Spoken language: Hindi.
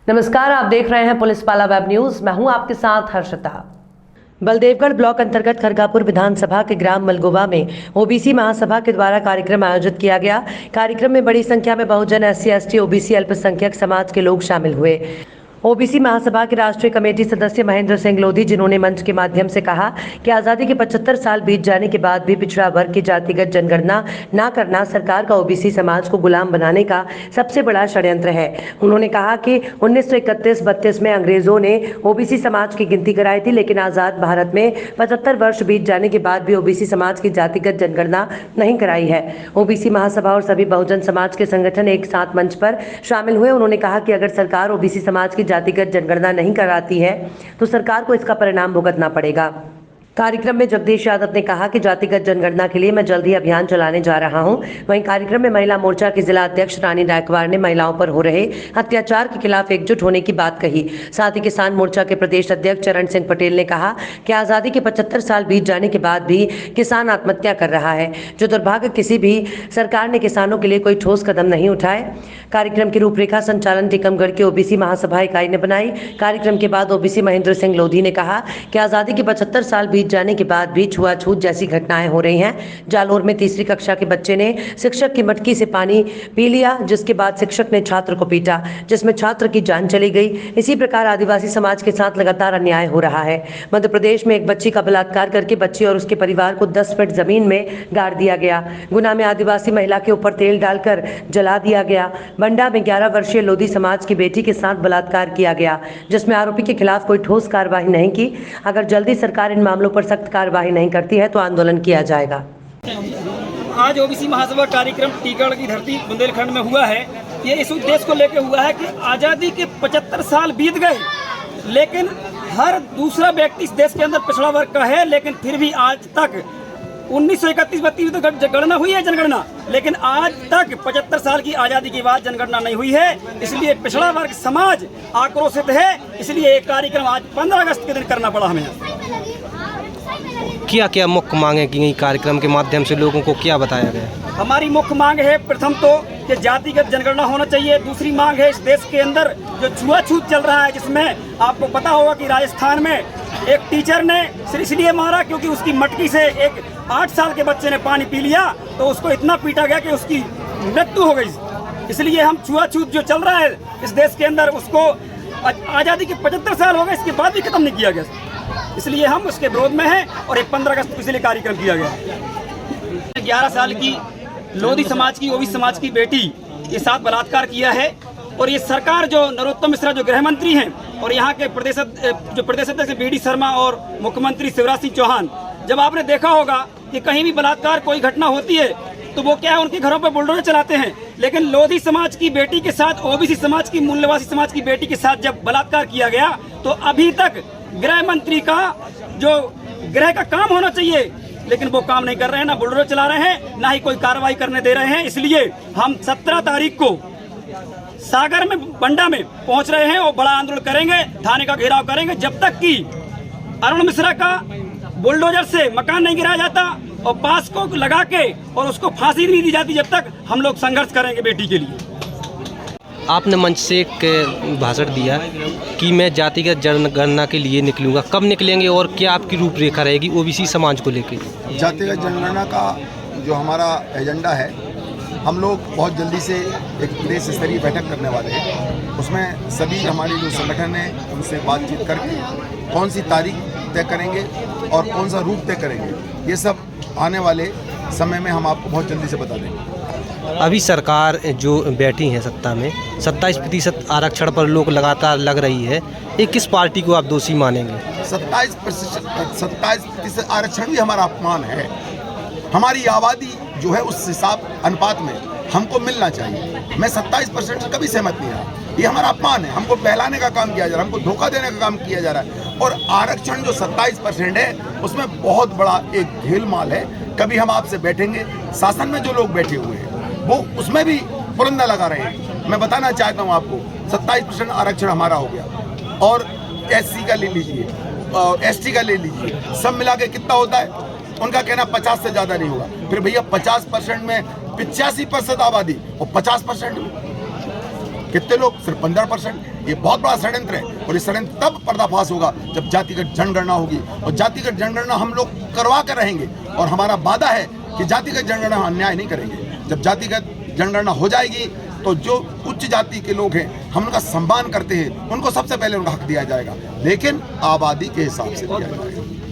नमस्कार, आप देख रहे हैं पुलिस पाला वेब न्यूज। मैं हूं आपके साथ हर्षिता। बलदेवगढ़ ब्लॉक अंतर्गत खरगापुर विधानसभा के ग्राम मलगोवा में ओबीसी महासभा के द्वारा कार्यक्रम आयोजित किया गया। कार्यक्रम में बड़ी संख्या में बहुजन, SC, ST, OBC अल्पसंख्यक समाज के लोग शामिल हुए। ओबीसी महासभा के राष्ट्रीय कमेटी सदस्य महेंद्र सिंह लोधी, जिन्होंने मंच के माध्यम से कहा कि आज़ादी के 75 साल बीत जाने के बाद भी पिछड़ा वर्ग की जातिगत जनगणना न करना सरकार का ओबीसी समाज को गुलाम बनाने का सबसे बड़ा षड्यंत्र है। उन्होंने कहा कि 1931-32 में अंग्रेजों ने ओबीसी समाज की गिनती कराई थी, लेकिन आज़ाद भारत में 75 वर्ष बीत जाने के बाद भी ओबीसी समाज की जातिगत जनगणना नहीं कराई है। ओबीसी महासभा और सभी बहुजन समाज के संगठन एक साथ मंच पर शामिल हुए। उन्होंने कहा कि अगर सरकार ओबीसी समाज की जातिगत जनगणना नहीं कराती है तो सरकार को इसका परिणाम भुगतना पड़ेगा। कार्यक्रम में जगदीश यादव ने कहा कि जातिगत जनगणना के लिए मैं जल्द ही अभियान चलाने जा रहा हूं। वहीं कार्यक्रम में महिला मोर्चा की जिला अध्यक्ष रानी नायकवाड़ ने महिलाओं पर हो रहे अत्याचार के खिलाफ एकजुट होने की बात कही। साथ ही किसान मोर्चा के प्रदेश अध्यक्ष चरण सिंह पटेल ने कहा कि आज़ादी के 75 साल बीत जाने के बाद भी किसान आत्महत्या कर रहा है, जो दुर्भाग्य किसी भी सरकार ने किसानों के लिए कोई ठोस कदम नहीं उठाए। कार्यक्रम की रूपरेखा संचालन टीकमगढ़ के ओबीसी महासभा इकाई ने बनाई। कार्यक्रम के बाद ओबीसी महेंद्र सिंह लोधी ने कहा कि आज़ादी के 75 साल बीत जाने के बाद भी छुआछूत जैसी घटनाएं हो रही हैं। जालोर में तीसरी कक्षा के बच्चे ने शिक्षक की मटकी से पानी पी लिया, जिसके बाद शिक्षक ने छात्र को पीटा, जिसमें छात्र की जान चली गई। इसी प्रकार आदिवासी समाज के साथ लगातार अन्याय हो रहा है। मध्य प्रदेश में एक बच्ची का बलात्कार करके बच्ची और उसके परिवार को 10 फीट जमीन में गाड़ दिया गया। गुना में आदिवासी महिला के ऊपर तेल डालकर जला दिया गया। बंडा में 11 वर्षीय लोधी समाज की बेटी के साथ बलात्कार किया गया, जिसमें आरोपी के खिलाफ कोई ठोस कार्रवाई नहीं की। अगर जल्दी सरकार इन मामलों पर सख्त कार्रवाई नहीं करती है तो आंदोलन किया जाएगा। आज ओबीसी महासभा कार्यक्रम टीकमगढ़ की धरती बुंदेलखंड में हुआ है। ये इस उद्देश्य को लेकर हुआ है कि आज़ादी के 75 साल बीत गए, लेकिन हर दूसरा व्यक्ति इस देश के अंदर पिछड़ा वर्ग का है, लेकिन फिर भी आज तक 1931-32 में तो गणना हुई है जनगणना, लेकिन आज तक 75 साल की आज़ादी के बाद जनगणना नहीं हुई है। इसलिए पिछड़ा वर्ग समाज आक्रोशित है। इसलिए एक कार्यक्रम आज 15 अगस्त के दिन करना पड़ा हमें। क्या मुख्य मांगे की गई कार्यक्रम के माध्यम से लोगों को क्या बताया गया? हमारी मुख्य मांग है, प्रथम तो कि जातिगत जनगणना होना चाहिए। दूसरी मांग है, इस देश के अंदर जो छुआछूत चल रहा है, जिसमें आपको पता होगा कि राजस्थान में एक टीचर ने सिर्फ इसलिए मारा क्योंकि उसकी मटकी से एक 8 साल के बच्चे ने पानी पी लिया, तो उसको इतना पीटा गया कि उसकी मृत्यु हो गई। इसलिए हम छुआछूत जो चल रहा है इस देश के अंदर, उसको आज़ादी के 75 साल हो गए, इसके बाद भी खत्म नहीं किया गया। इसलिए हम उसके विरोध में हैं और एक 15 अगस्त को इसलिए कार्यक्रम किया गया। 11 साल की लोधी समाज की, ओबीसी समाज की बेटी के साथ बलात्कार किया है। और ये सरकार जो नरोत्तम मिश्रा जो गृह मंत्री हैं और यहाँ के प्रदेश अध्यक्ष BD शर्मा और मुख्यमंत्री शिवराज सिंह चौहान, जब आपने देखा होगा कि कहीं भी बलात्कार कोई घटना होती है तो वो क्या है, उनके घरों पर बुलडोजर चलाते हैं। लेकिन लोधी समाज की बेटी के साथ, ओबीसी समाज की, मूल्यवासी समाज की बेटी के साथ जब बलात्कार किया गया तो अभी तक गृह मंत्री का जो गृह का काम होना चाहिए, लेकिन वो काम नहीं कर रहे हैं, ना बुलडोजर चला रहे हैं, ना ही कोई कार्रवाई करने दे रहे हैं। इसलिए हम 17 तारीख को सागर में, बंडा में पहुंच रहे हैं और बड़ा आंदोलन करेंगे, थाने का घेराव करेंगे, जब तक कि अरुण मिश्रा का बुलडोजर से मकान नहीं गिराया जाता और पास को लगा के और उसको फांसी नहीं दी जाती, जब तक हम लोग संघर्ष करेंगे बेटी के लिए। आपने मंच से एक भाषण दिया कि मैं जातिगत जनगणना के लिए निकलूंगा। कब निकलेंगे और क्या आपकी रूपरेखा रहेगी ओबीसी समाज को लेकर? जातिगत जनगणना का जो हमारा एजेंडा है, हम लोग बहुत जल्दी से एक प्रदेश स्तरीय बैठक करने वाले हैं। उसमें सभी हमारे जो संगठन हैं उनसे बातचीत करके कौन सी तारीख तय करेंगे और कौन सा रूप तय करेंगे, ये सब आने वाले समय में हम आपको बहुत जल्दी से बता देंगे। अभी सरकार जो बैठी है सत्ता में, 27% आरक्षण पर लोग लगातार लग रही है, ये किस पार्टी को आप दोषी मानेंगे? 27% आरक्षण भी हमारा अपमान है। हमारी आबादी जो है उस हिसाब अनुपात में हमको मिलना चाहिए। मैं 27% से कभी सहमत नहीं रहा। ये हमारा अपमान है। हमको बहलाने का काम किया जा रहा है, हमको धोखा देने का काम किया जा रहा है। और आरक्षण जो 27% है उसमें बहुत बड़ा एक घेलमाल है। कभी हम आपसे बैठेंगे, शासन में जो लोग बैठे हुए हैं वो उसमें भी पुरंदा लगा रहे हैं। मैं बताना चाहता हूँ आपको, 27% आरक्षण हमारा हो गया और SC का ले लीजिए और ST का ले लीजिए, सब मिला के कितना होता है? उनका कहना 50 से ज़्यादा नहीं होगा। फिर भैया 50% में 85% आबादी और 50% कितने लोग? सिर्फ 15%। ये बहुत बड़ा षड्यंत्र है और ये षड्यंत्र तब पर्दाफाश होगा जब जातिगत जनगणना होगी, और जातिगत जनगणना हम लोग करवा कर रहेंगे और हमारा वादा है कि जातिगत जनगणना हम अन्याय नहीं करेंगे। जब जातिगत जनगणना हो जाएगी तो जो उच्च जाति के लोग हैं हम उनका सम्मान करते हैं, उनको सबसे पहले उनका हक दिया जाएगा, लेकिन आबादी के हिसाब से दिया जाएगा।